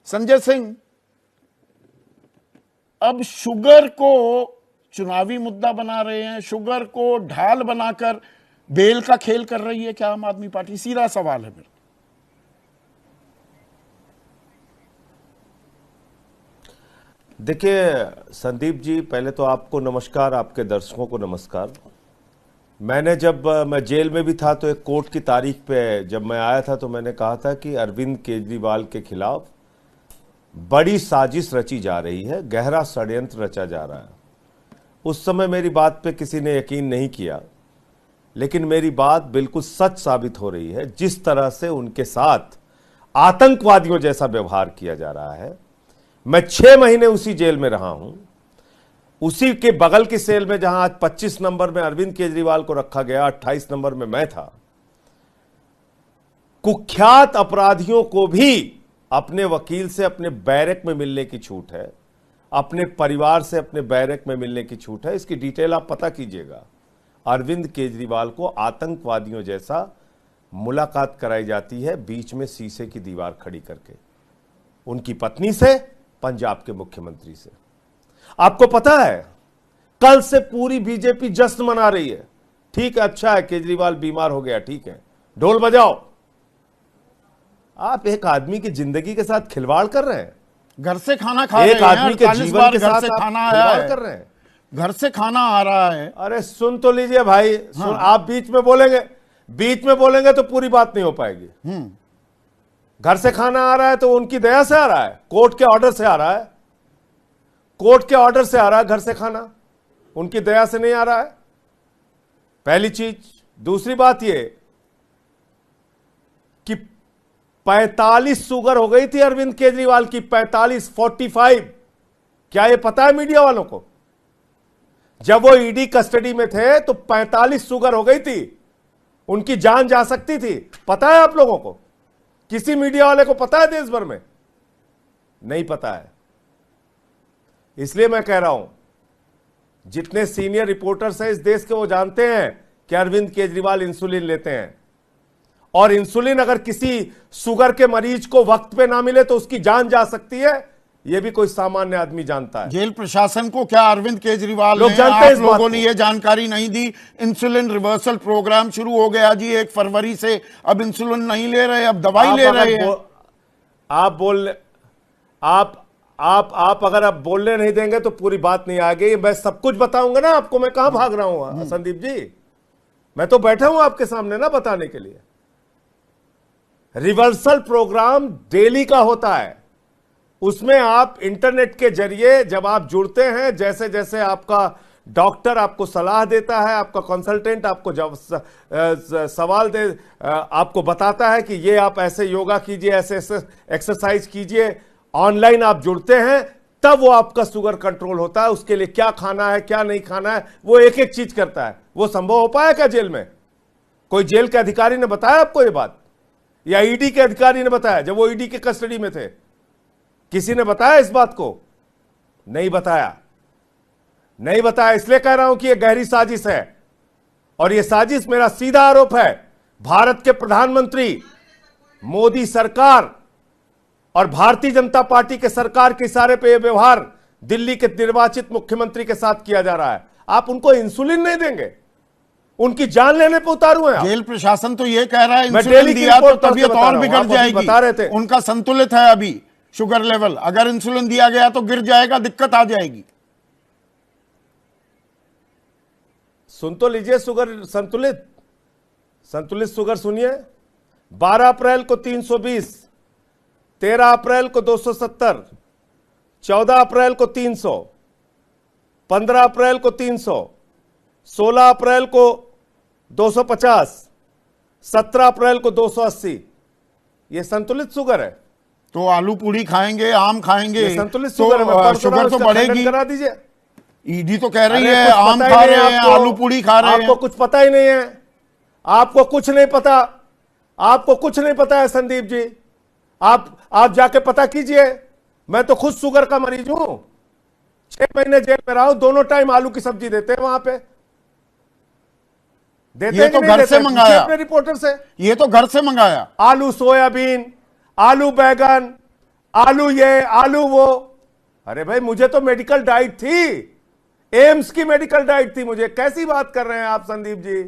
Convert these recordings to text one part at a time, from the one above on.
संजय सिंह, अब शुगर को चुनावी मुद्दा बना रहे हैं, शुगर को ढाल बनाकर बेल का खेल कर रही है क्या आम आदमी पार्टी? सीधा सवाल है मेरा। देखिए संदीप जी, पहले तो आपको नमस्कार, आपके दर्शकों को नमस्कार। जब मैं जेल में भी था तो एक कोर्ट की तारीख पे जब मैं आया था तो मैंने कहा था कि अरविंद केजरीवाल के खिलाफ बड़ी साजिश रची जा रही है, गहरा षड्यंत्र रचा जा रहा है। उस समय मेरी बात पे किसी ने यकीन नहीं किया, लेकिन मेरी बात बिल्कुल सच साबित हो रही है। जिस तरह से उनके साथ आतंकवादियों जैसा व्यवहार किया जा रहा है, मैं 6 महीने उसी जेल में रहा हूं, उसी के बगल की सेल में जहां आज 25 नंबर में अरविंद केजरीवाल को रखा गया, 28 नंबर में मैं था। कुख्यात अपराधियों को भी अपने वकील से अपने बैरक में मिलने की छूट है, अपने परिवार से अपने बैरक में मिलने की छूट है। इसकी डिटेल आप पता कीजिएगा। अरविंद केजरीवाल को आतंकवादियों जैसा मुलाकात कराई जाती है, बीच में शीशे की दीवार खड़ी करके, उनकी पत्नी से, पंजाब के मुख्यमंत्री से। आपको पता है कल से पूरी बीजेपी जश्न मना रही है। ठीक है, अच्छा है, केजरीवाल बीमार हो गया, ठीक है, ढोल बजाओ। आप एक आदमी की जिंदगी के साथ खिलवाड़ कर रहे हैं, घर से खाना खा रहे हैं, एक आदमी के जीवन के साथ खाना खिलवाड़ कर रहे हैं, घर से खाना आ रहा है। अरे सुन तो लीजिए भाई, सुन। आप बीच में बोलेंगे तो पूरी बात नहीं हो पाएगी। घर से खाना आ रहा है तो उनकी दया से आ रहा है, कोर्ट के ऑर्डर से आ रहा है, कोर्ट के ऑर्डर से आ रहा है घर से खाना, उनकी दया से नहीं आ रहा है, पहली चीज। दूसरी बात यह कि 45 शुगर हो गई थी अरविंद केजरीवाल की, 45 क्या यह पता है मीडिया वालों को? जब वो ईडी कस्टडी में थे तो 45 शुगर हो गई थी, उनकी जान जा सकती थी। पता है आप लोगों को? किसी मीडिया वाले को पता है देश भर में? नहीं पता है। इसलिए मैं कह रहा हूं, जितने सीनियर रिपोर्टर्स हैं इस देश के, वो जानते हैं कि अरविंद केजरीवाल इंसुलिन लेते हैं, और इंसुलिन अगर किसी शुगर के मरीज को वक्त पे ना मिले तो उसकी जान जा सकती है, यह भी कोई सामान्य आदमी जानता है। जेल प्रशासन को क्या अरविंद केजरीवाल लोग ने, जानते हैं आप लोगों ने यह जानकारी नहीं दी? इंसुलिन रिवर्सल प्रोग्राम शुरू हो गया जी 1 फरवरी से। अब इंसुलिन नहीं ले रहे, अब दवाई ले रहे हैं। आप अगर आप बोलने नहीं देंगे तो पूरी बात नहीं आएगी। मैं सब कुछ बताऊंगा ना आपको, मैं कहां भाग रहा हूं संदीप जी, मैं तो बैठा हूं आपके सामने ना बताने के लिए। रिवर्सल प्रोग्राम डेली का होता है, उसमें आप इंटरनेट के जरिए जब आप जुड़ते हैं, जैसे जैसे आपका डॉक्टर आपको सलाह देता है, आपका कंसल्टेंट आपको जब सवाल दे, आपको बताता है कि ये आप ऐसे योगा कीजिए, ऐसे एक्सरसाइज कीजिए, ऑनलाइन आप जुड़ते हैं, तब वो आपका शुगर कंट्रोल होता है। उसके लिए क्या खाना है, क्या नहीं खाना है, वो एक एक चीज करता है। वो संभव हो पाया क्या जेल में? कोई जेल के अधिकारी ने बताया आपको ये बात, या ईडी के अधिकारी ने बताया जब वो ईडी के कस्टडी में थे? किसी ने बताया इस बात को? नहीं बताया, नहीं बताया। इसलिए कह रहा हूं कि यह गहरी साजिश है, और यह साजिश, मेरा सीधा आरोप है, भारत के प्रधानमंत्री मोदी सरकार और भारतीय जनता पार्टी के सरकार के इशारे पे यह व्यवहार दिल्ली के निर्वाचित मुख्यमंत्री के साथ किया जा रहा है। आप उनको इंसुलिन नहीं देंगे, उनकी जान लेने पे उतारू हैं। जेल प्रशासन तो यह कह रहा है इंसुलिन दिया तो तबीयत और बिगड़ जाएगी। बता रहे थे उनका संतुलित है अभी शुगर लेवल, अगर इंसुलिन दिया गया तो गिर जाएगा, दिक्कत आ जाएगी। सुन तो लीजिए, शुगर संतुलित शुगर सुनिए। 12 अप्रैल को 320, 13 अप्रैल को 270, 14 अप्रैल को 300, 15 अप्रैल को 300, 16 अप्रैल को 250, 17 अप्रैल को 280। यह संतुलित शुगर है। तो आलू पूड़ी खाएंगे, आम खाएंगे, संतुलित तो शुगर तो बढ़ेगी। करा दीजिए। ईडी तो कह रही है आम खा रहे हैं, आलू पूड़ी खा रहे हैं। आपको कुछ पता ही नहीं है, आपको कुछ नहीं पता, आपको कुछ नहीं पता है संदीप जी। आप जाके पता कीजिए। मैं तो खुद शुगर का मरीज हूं, 6 महीने जेल में रहा हूं, दोनों टाइम आलू की सब्जी देते हैं वहां पे। देते ये तो घर से मंगाया अपने रिपोर्टर से, ये तो घर से मंगाया। आलू सोयाबीन, आलू बैगन, आलू ये आलू वो। अरे भाई मुझे तो मेडिकल डाइट थी, एम्स की मेडिकल डाइट थी मुझे। कैसी बात कर रहे हैं आप संदीप जी?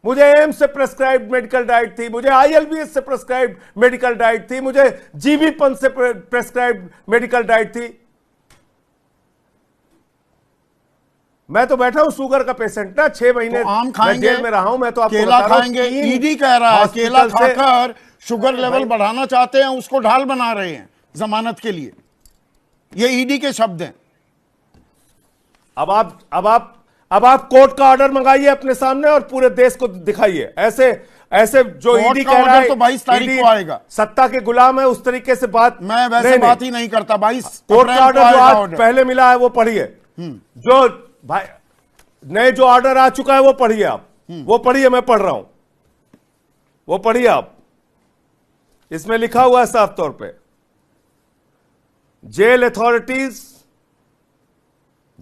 मुझे एम्स से प्रेस्क्राइब्ड मेडिकल डाइट थी, मुझे आईएलबीएस से प्रेस्क्राइब्ड मेडिकल डाइट थी, मुझे जीबी पंत से प्रेस्क्राइब्ड मेडिकल डाइट थी। मैं तो बैठा हूं शुगर का पेशेंट ना, 6 महीने तो आम मैं खाएंगे, जेल में रहा हूं। मैं तो आपको केला बता रहा हूं, खाएंगे। 3 ईडी कह रहा है केला हॉस्पिटल से- खाकर शुगर लेवल बढ़ाना चाहते हैं, उसको ढाल बना रहे हैं जमानत के लिए। ये ईडी के शब्द हैं। अब आप कोर्ट का ऑर्डर मंगाइए अपने सामने और पूरे देश को दिखाइए। ऐसे ऐसे जो कोर्ट ईडी का कह रहा ऑर्डर है तो 22 तारीख ईडी को आएगा। सत्ता के गुलाम है, उस तरीके से बात मैं वैसे नहीं, बात ही नहीं करता। 22 कोर्ट अप्रैल का को ऑर्डर जो आएगा आज ऑर्डर। पहले मिला है वो पढ़िए। जो भाई नए जो ऑर्डर आ चुका है वो पढ़िए आप, वो पढ़िए, मैं पढ़ रहा हूं, वो पढ़िए आप। इसमें लिखा हुआ है साफ तौर पे, jail authorities,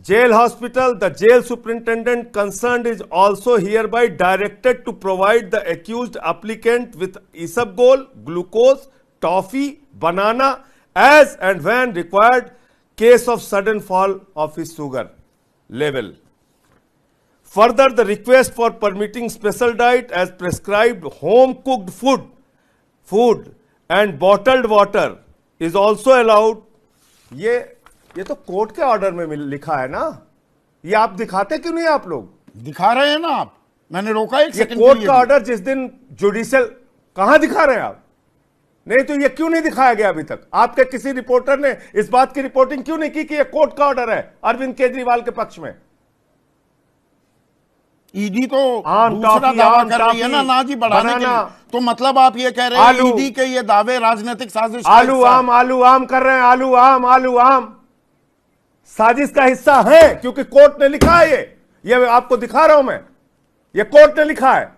jail hospital, the jail superintendent concerned is also hereby directed to provide the accused applicant with isabgol, glucose, toffee, banana as and when required case of sudden fall of his sugar level. Further, the request for permitting special diet as prescribed home cooked food and bottled water is also allowed. ये तो court के order में लिखा है ना, ये आप दिखाते क्यों नहीं? आप लोग दिखा रहे हैं ना आप, मैंने रोका एक ये सेकंड कोर्ट का ऑर्डर जिस दिन जुडिशियल, कहां दिखा रहे हैं आप? नहीं तो ये क्यों नहीं दिखाया गया अभी तक? आपके किसी रिपोर्टर ने इस बात की रिपोर्टिंग क्यों नहीं की कि ये कोर्ट का ऑर्डर है अरविंद केजरीवाल के पक्ष में? ईडी तो आम दूसरा टॉफी, दावा आम कर रही है ना टॉफी, नाजी बढ़ाने के लिए। बनाना, तो मतलब आप ये कह रहे हैं आलू, ईडी के ये दावे राजनीतिक साजिश का आलू हिस्सा आम आलू आम कर रहे हैं, आलू आम साजिश का हिस्सा है, क्योंकि कोर्ट ने लिखा है। ये आपको दिखा रहा हूं मैं, ये कोर्ट ने लिखा है।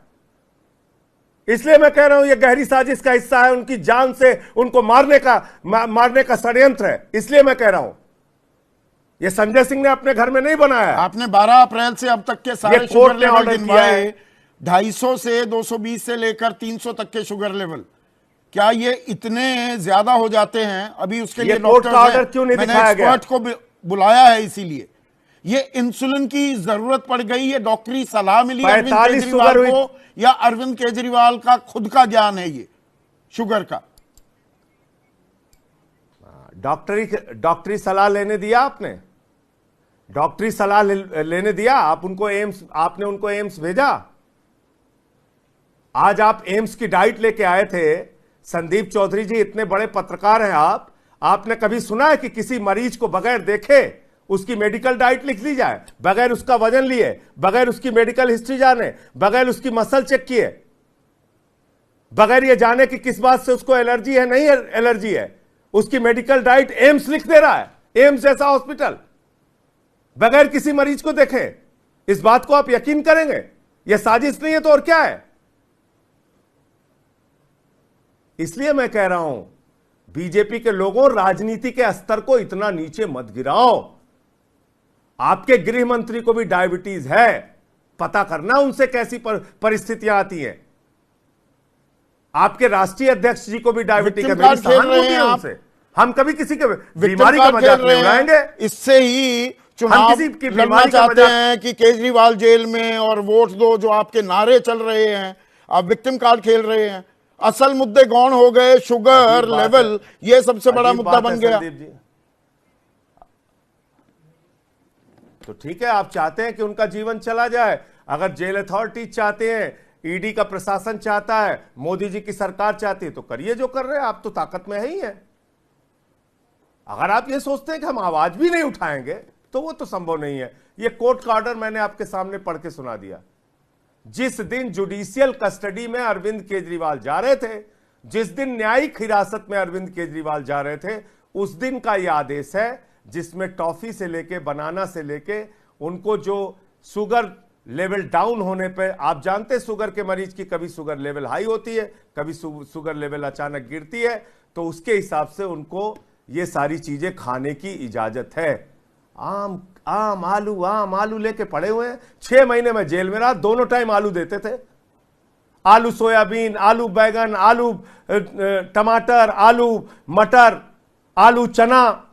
इसलिए मैं कह रहा हूं ये गहरी साजिश का हिस्सा है, उनकी जान से उनको मारने का षड्यंत्र है। इसलिए मैं कह रहा हूं ये संजय सिंह ने अपने घर में नहीं बनाया। आपने 12 अप्रैल से अब तक के सारे कोर्ट शुगर ने लेवल ऑर्डर किया है। गिनवाए, 250 से 220 से लेकर 300 तक के शुगर लेवल। क्या ये इतने ज्यादा हो जाते हैं? अभी उसके लिए कोर्ट का डॉक्टर्स ऑर्डर हैं, क्यों नहीं मैंने दिखाया गया? एक्सपर्ट को बुलाया है। इसीलिए ये इंसुलिन की जरूरत पड़ गई, ये डॉक्टरी सलाह मिली अरविंद 45 केजरीवाल शुगर को, या अरविंद केजरीवाल का खुद का ज्ञान है ये शुगर का? डॉक्टरी सलाह लेने दिया आपने? डॉक्टरी सलाह लेने दिया आपने उनको एम्स भेजा? आज आप एम्स की डाइट लेके आए थे। संदीप चौधरी जी इतने बड़े पत्रकार हैं आपने कभी सुना है कि किसी मरीज को बगैर देखे उसकी मेडिकल डाइट लिख ली जाए, बगैर उसका वजन लिए, बगैर उसकी मेडिकल हिस्ट्री जाने, बगैर उसकी मसल चेक किए, बगैर ये जाने कि किस बात से उसको एलर्जी है नहीं एलर्जी है, उसकी मेडिकल डाइट एम्स लिख दे रहा है, एम्स जैसा हॉस्पिटल, बगैर किसी मरीज को देखे? इस बात को आप यकीन करेंगे? यह साजिश नहीं है तो और क्या है? इसलिए मैं कह रहा हूं बीजेपी के लोगों, राजनीति के स्तर को इतना नीचे मत गिराओ। आपके गृह मंत्री को भी डायबिटीज है, पता करना उनसे कैसी परिस्थितियां आती हैं। आपके राष्ट्रीय अध्यक्ष जी को भी डायबिटीज है, मेरी सहानुभूति है उनसे। हम कभी किसी के बीमारी का मजाक नहीं उड़ाएंगे। इससे ही चुनाव लड़ना चाहते हैं कि केजरीवाल जेल में और वोट दो, जो आपके नारे चल रहे हैं, आप विक्टिम कार्ड खेल रहे हैं। असल मुद्दे गौण हो गए, शुगर लेवल, ये सबसे बड़ा मुद्दा बन गया। तो ठीक है, आप चाहते हैं कि उनका जीवन चला जाए। अगर जेल अथॉरिटी चाहते हैं, ईडी का प्रशासन चाहता है, मोदी जी की सरकार चाहती है, तो करिए जो कर रहे हैं। आप तो ताकत में ही है। अगर आप ये सोचते हैं कि हम आवाज भी नहीं उठाएंगे, तो वो तो संभव नहीं है। ये कोर्ट का ऑर्डर मैंने आपके सामने पढ़ के सुना दिया। जिस दिन जुडिशियल कस्टडी में अरविंद केजरीवाल जा रहे थे, जिस दिन न्यायिक हिरासत में अरविंद केजरीवाल जा रहे थे, उस दिन का यह आदेश है जिसमें टॉफी से लेके, बनाना से लेके, उनको जो शुगर लेवल डाउन होने पे, आप जानते हैं शुगर के मरीज की कभी शुगर लेवल हाई होती है, कभी शुगर लेवल अचानक गिरती है, तो उसके हिसाब से उनको ये सारी चीजें खाने की इजाजत है। आम आलू लेके पड़े हुए हैं। 6 महीने में जेल में रहा, दोनों टाइम आलू देते थे। आलू सोयाबीन, आलू बैगन, आलू टमाटर, आलू मटर, आलू चना,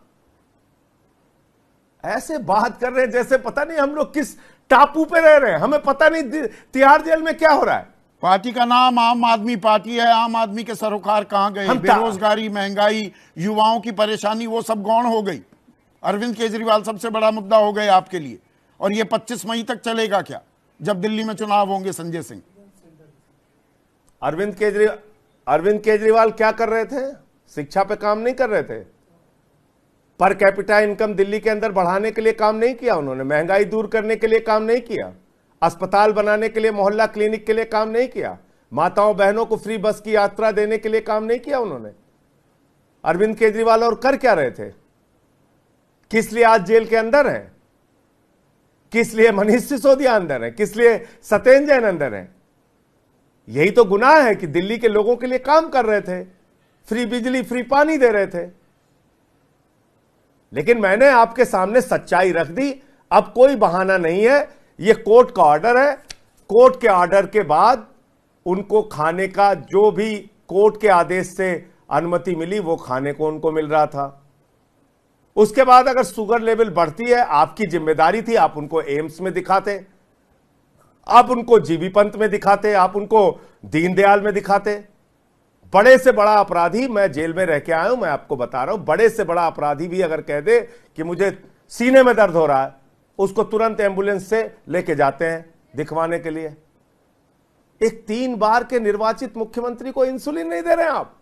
ऐसे बात कर रहे हैं जैसे पता नहीं हम लोग किस टापू पे रह रहे हैं, हमें पता नहीं तिहाड़ जेल में क्या हो रहा है। पार्टी का नाम आम आदमी पार्टी है, आम आदमी के सरोकार कहां गए? बेरोजगारी, महंगाई, युवाओं की परेशानी, वो सब गौण हो गई। अरविंद केजरीवाल सबसे बड़ा मुद्दा हो गए आपके लिए, और ये 25 मई तक चलेगा क्या, जब दिल्ली में चुनाव होंगे? संजय सिंह, अरविंद केजरीवाल क्या कर रहे थे? शिक्षा पे काम नहीं कर रहे थे, पर कैपिटा इनकम दिल्ली के अंदर बढ़ाने के लिए काम नहीं किया उन्होंने, महंगाई दूर करने के लिए काम नहीं किया, अस्पताल बनाने के लिए, मोहल्ला क्लिनिक के लिए काम नहीं किया, माताओं बहनों को फ्री बस की यात्रा देने के लिए काम नहीं किया उन्होंने। अरविंद केजरीवाल और कर क्या रहे थे? किस लिए आज जेल के अंदर है? किस लिए मनीष सिसोदिया अंदर है? किस लिए सत्येंद्र जैन अंदर है? यही तो गुनाह है कि दिल्ली के लोगों के लिए काम कर रहे थे, फ्री बिजली, फ्री पानी दे रहे थे। लेकिन मैंने आपके सामने सच्चाई रख दी, अब कोई बहाना नहीं है, यह कोर्ट का ऑर्डर है। कोर्ट के ऑर्डर के बाद उनको खाने का जो भी कोर्ट के आदेश से अनुमति मिली वो खाने को उनको मिल रहा था। उसके बाद अगर शुगर लेवल बढ़ती है, आपकी जिम्मेदारी थी, आप उनको एम्स में दिखाते, आप उनको जीबी पंत में दिखाते, आप उनको दीनदयाल में दिखाते। बड़े से बड़ा अपराधी, मैं जेल में रह के आया हूं, मैं आपको बता रहा हूं, बड़े से बड़ा अपराधी भी अगर कह दे कि मुझे सीने में दर्द हो रहा है, उसको तुरंत एम्बुलेंस से लेके जाते हैं दिखवाने के लिए। एक 3 बार के निर्वाचित मुख्यमंत्री को इंसुलिन नहीं दे रहे हैं आप।